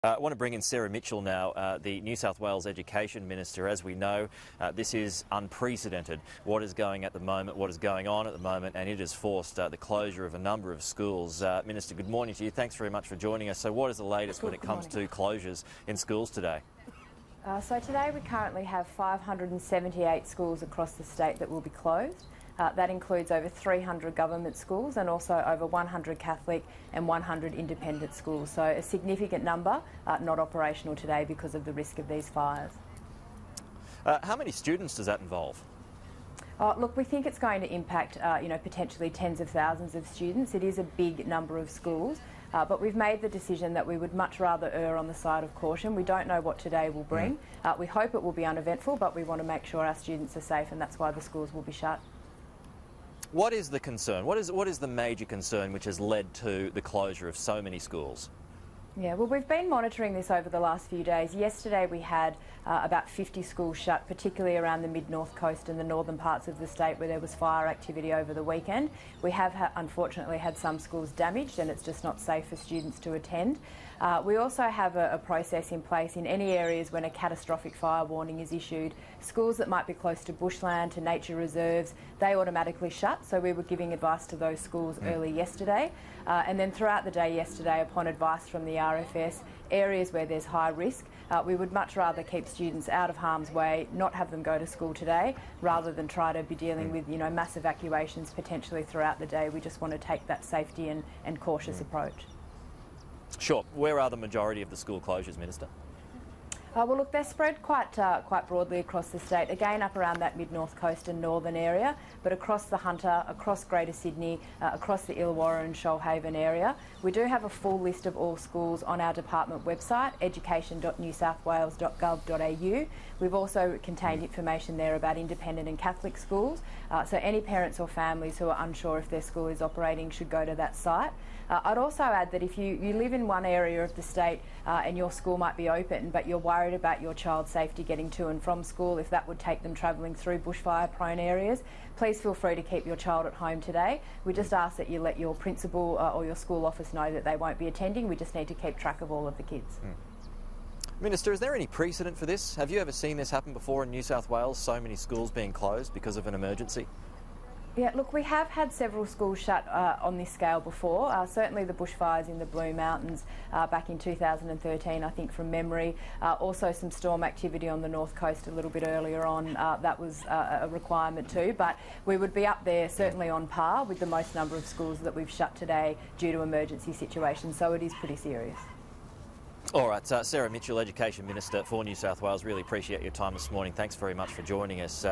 I want to bring in Sarah Mitchell now, the New South Wales Education Minister. As we know, this is unprecedented. What is going on at the moment, and it has forced the closure of a number of schools. Minister, good morning to you. Thanks very much for joining us. So what is the latest when it comes to closures in schools today? So today we currently have 578 schools across the state that will be closed. That includes over 300 government schools and also over 100 Catholic and 100 independent schools. So a significant number not operational today because of the risk of these fires. How many students does that involve? Look, we think it's going to impact potentially tens of thousands of students. It is a big number of schools, but we've made the decision that we would much rather err on the side of caution. We don't know what today will bring. We hope it will be uneventful, but we want to make sure our students are safe, and that's why the schools will be shut. What is the concern? What is the major concern which has led to the closure of so many schools? Yeah, well, we've been monitoring this over the last few days. Yesterday we had about 50 schools shut, particularly around the mid-north coast and the northern parts of the state where there was fire activity over the weekend. We have unfortunately had some schools damaged, and it's just not safe for students to attend. We also have a process in place in any areas when a catastrophic fire warning is issued. Schools that might be close to bushland, to nature reserves, they automatically shut. So we were giving advice to those schools early yesterday. And then throughout the day yesterday, upon advice from the RFS, areas where there's high risk, we would much rather keep students out of harm's way, not have them go to school today, rather than try to be dealing with mass evacuations potentially throughout the day. We just want to take that safety and cautious approach. Sure. Where are the majority of the school closures, Minister? Well, look, they're spread quite broadly across the state, again up around that mid-north coast and northern area, but across the Hunter, across Greater Sydney, across the Illawarra and Shoalhaven area. We do have a full list of all schools on our department website, education.newsouthwales.gov.au. We've also contained information there about independent and Catholic schools, so any parents or families who are unsure if their school is operating should go to that site. I'd also add that if you live in one area of the state and your school might be open, but you're worried about your child's safety getting to and from school, if that would take them travelling through bushfire-prone areas, please feel free to keep your child at home today. We just ask that you let your principal or your school office know that they won't be attending. We just need to keep track of all of the kids. Minister, is there any precedent for this? Have you ever seen this happen before in New South Wales, so many schools being closed because of an emergency? Yeah, look, we have had several schools shut on this scale before. Certainly the bushfires in the Blue Mountains back in 2013, I think from memory. Also some storm activity on the north coast a little bit earlier on. That was a requirement too, but we would be up there certainly on par with the most number of schools that we've shut today due to emergency situations, so it is pretty serious. All right, Sarah Mitchell, Education Minister for New South Wales, really appreciate your time this morning. Thanks very much for joining us.